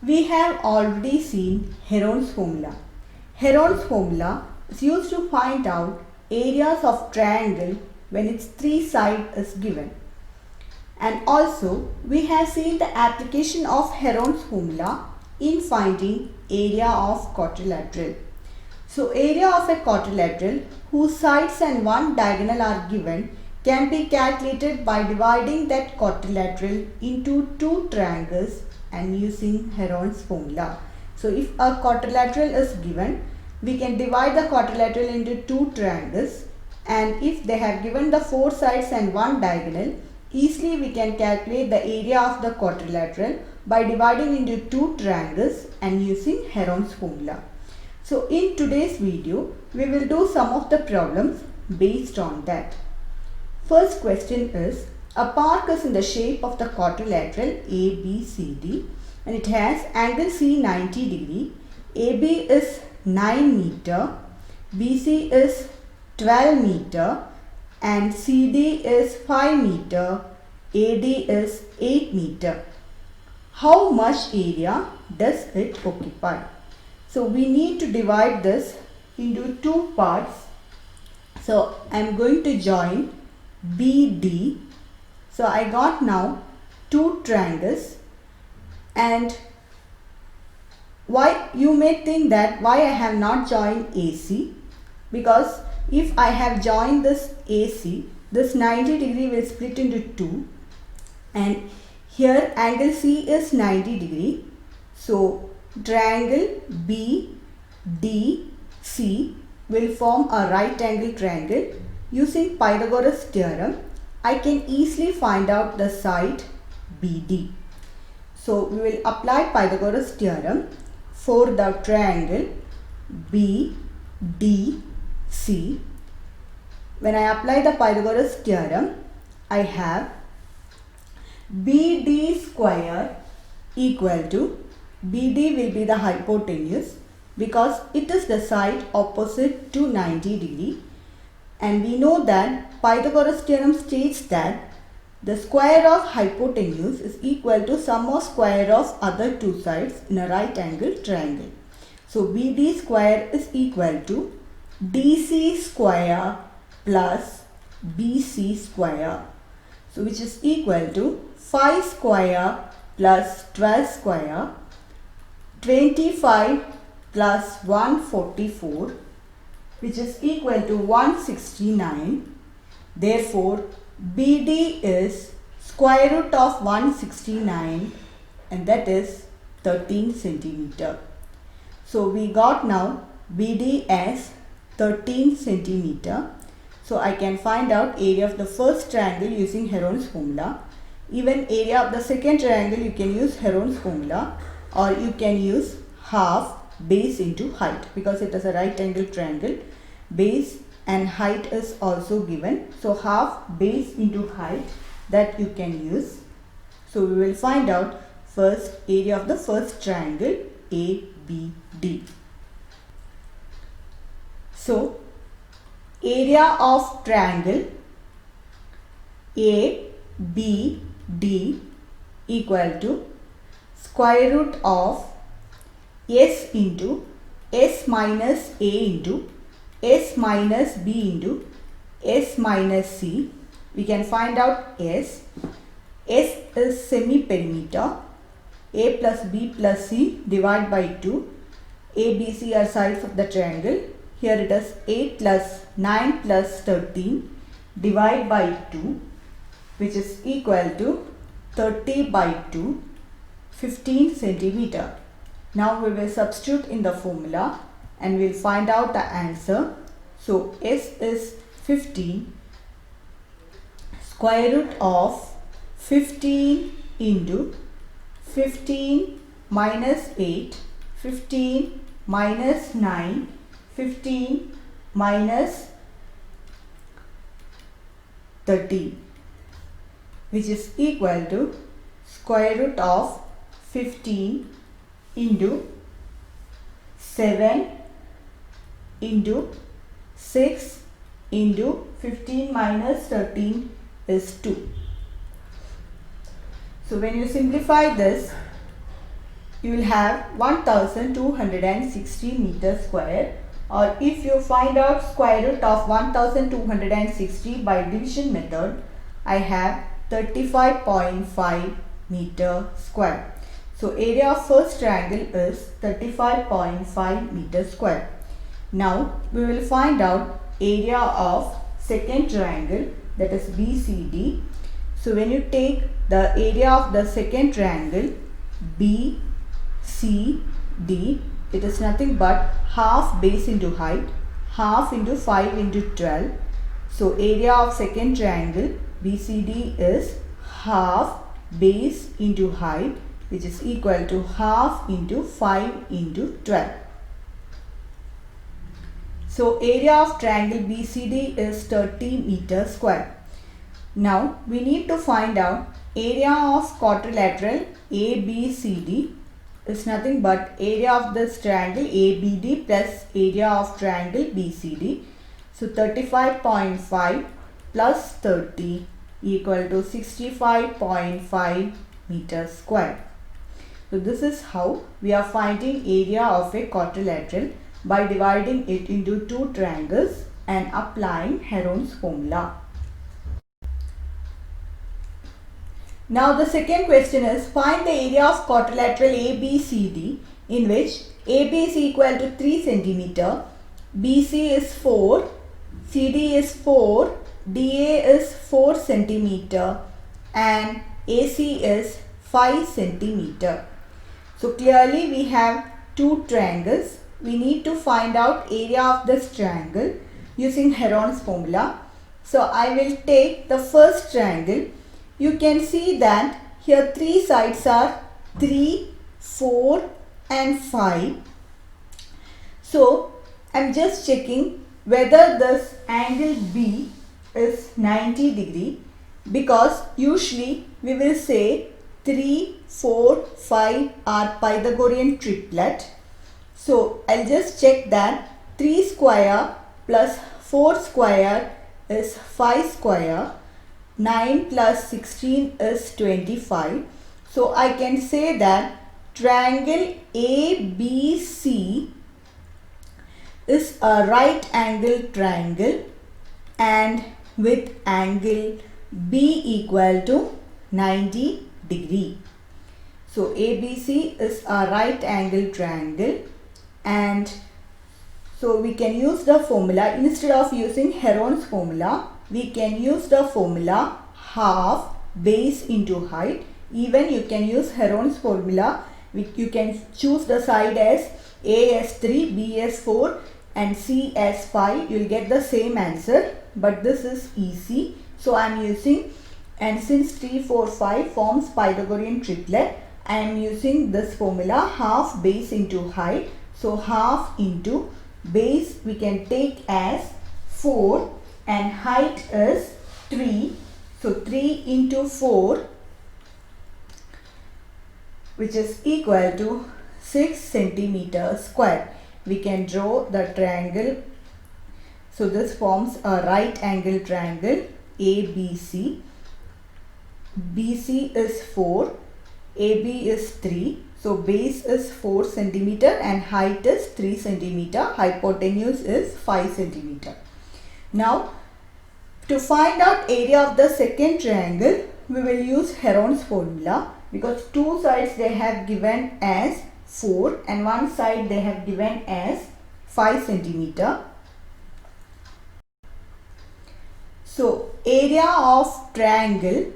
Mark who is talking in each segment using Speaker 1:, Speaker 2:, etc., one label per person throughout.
Speaker 1: We have already seen Heron's formula. Heron's formula is used to find out areas of triangle when its three sides is given. And also we have seen the application of Heron's formula in finding area of quadrilateral. So area of a quadrilateral whose sides and one diagonal are given can be calculated by dividing that quadrilateral into two triangles and using Heron's formula. So if a quadrilateral is given, we can divide the quadrilateral into two triangles, and if they have given the four sides and one diagonal, easily we can calculate the area of the quadrilateral by dividing into two triangles and using Heron's formula. So in today's video, we will do some of the problems based on that. First question is, a park is in the shape of the quadrilateral ABCD and it has angle C 90 degree, AB is 9 meter, BC is 12 meter and CD is 5 meter, AD is 8 meter. How much area does it occupy? So we need to divide this into two parts. So I am going to join BD. So I got now two triangles, and why you may think that why I have not joined AC, because if I have joined this AC, this 90 degree will split into two, and here angle C is 90 degree. So triangle BDC will form a right angle triangle. Using Pythagoras theorem, I can easily find out the side BD. So we will apply Pythagoras theorem for the triangle BDC. When I apply the Pythagoras theorem, I have BD square equal to, BD will be the hypotenuse because it is the side opposite to 90 degree, and we know that Pythagoras theorem states that the square of hypotenuse is equal to sum of square of other two sides in a right angle triangle. So BD square is equal to DC square plus BC square, so which is equal to 5 square plus 12 square, 25 plus 144, which is equal to 169. Therefore, BD is square root of 169, and that is 13 centimeter. So we got now BD as 13 centimeter. So I can find out area of the first triangle using Heron's formula. Even area of the second triangle you can use Heron's formula, or you can use half base into height, because it is a right angle triangle. Base and height is also given, so half base into height, that you can use. So we will find out first area of the first triangle ABD. So area of triangle ABD equal to square root of S into S minus A into S minus B into S minus C. We can find out S. S is semi-perimeter. A plus B plus C divide by 2. A, B, C are sides of the triangle. Here it is 8 plus 9 plus 13 divide by 2, which is equal to 30 by 2, 15 centimeter. Now we will substitute in the formula and we will find out the answer. So S is 15, square root of 15 into 15 minus 8, 15 minus 9, 15 minus 13, which is equal to square root of 15 into 7 into 6 into 15 minus 13 is 2. So when you simplify this, you will have 1260 meters square, or if you find out square root of 1260 by division method, I have 35.5 meter square. So area of first triangle is 35.5 meter square. Now we will find out area of second triangle, that is BCD. So when you take the area of the second triangle BCD, it is nothing but half base into height, half into 5 into 12. So area of second triangle BCD is half base into height, which is equal to half into 5 into 12. So area of triangle BCD is 30 meters square. Now we need to find out area of quadrilateral ABCD is nothing but area of this triangle ABD plus area of triangle BCD. So 35.5 plus 30 equal to 65.5 meters square. So this is how we are finding area of a quadrilateral, by dividing it into two triangles and applying Heron's formula. Now the second question is, find the area of quadrilateral ABCD in which AB is equal to 3 cm, BC is 4, CD is 4, DA is 4 cm and AC is 5 cm. So clearly we have two triangles. We need to find out area of this triangle using Heron's formula. So I will take the first triangle. You can see that here three sides are 3, 4 and 5. So I am just checking whether this angle B is 90 degree, because usually we will say 3, 4, 5 are Pythagorean triplet. So I'll just check that 3 square plus 4 square is 5 square, 9 plus 16 is 25. So I can say that triangle ABC is a right angle triangle and with angle B equal to 90 degree. So ABC is a right angle triangle, and so we can use the formula. Instead of using Heron's formula, we can use the formula half base into height. Even you can use Heron's formula. You can choose the side as A as 3, B as 4 and C as 5. You will get the same answer, but this is easy. So I am using, and since 3, 4, 5 forms Pythagorean triplet, I am using this formula half base into height. So half into base we can take as 4 and height is 3. So 3 into 4, which is equal to 6 centimeters square. We can draw the triangle. So this forms a right angle triangle ABC. BC is 4, AB is 3. So base is 4 centimeter and height is 3 centimeter. Hypotenuse is 5 centimeter. Now to find out area of the second triangle, we will use Heron's formula, because two sides they have given as 4 and one side they have given as 5 centimeter. So area of triangle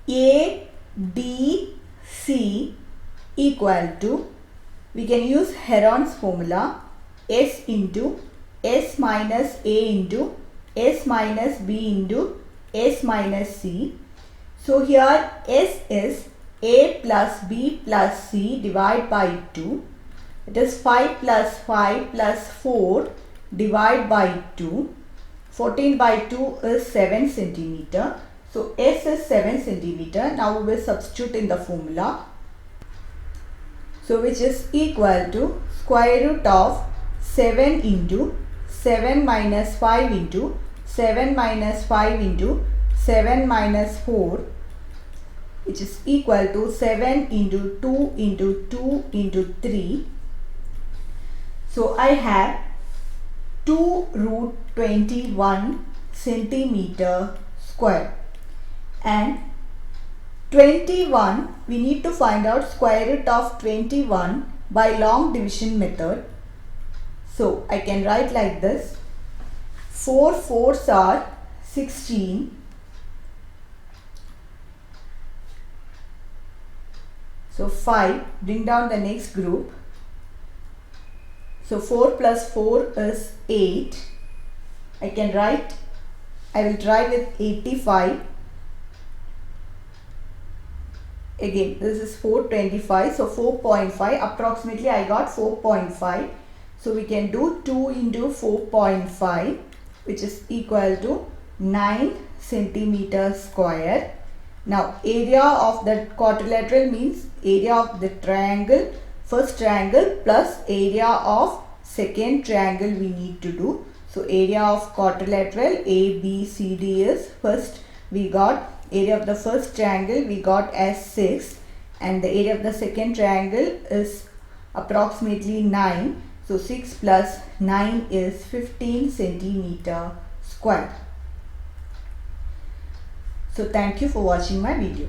Speaker 1: ADC equal to, we can use Heron's formula, S into S minus A into S minus B into S minus C. So here S is A plus B plus C divided by 2. It is 5 plus 5 plus 4 divided by 2. 14 by 2 is 7 centimeter. So S is 7 centimeter. Now we will substitute in the formula. So which is equal to square root of 7 into 7 minus 5 into 7 minus 5 into 7 minus 4 which is equal to 7 into 2 into 2 into 3. So I have 2 root 21 centimeter square, and 21, we need to find out square root of 21 by long division method. So I can write like this: 4 fours are 16. So 5, bring down the next group. So 4 plus 4 is 8. I will try with 85. Again, this is 425, so 4.5, approximately I got 4.5. So we can do 2 into 4.5, which is equal to 9 centimeters square. Now area of the quadrilateral means area of the triangle, first triangle plus area of second triangle we need to do. So area of quadrilateral ABCD is, first we got area of the first triangle we got as 6, and the area of the second triangle is approximately 9. So 6 plus 9 is 15 centimeter square. So thank you for watching my video.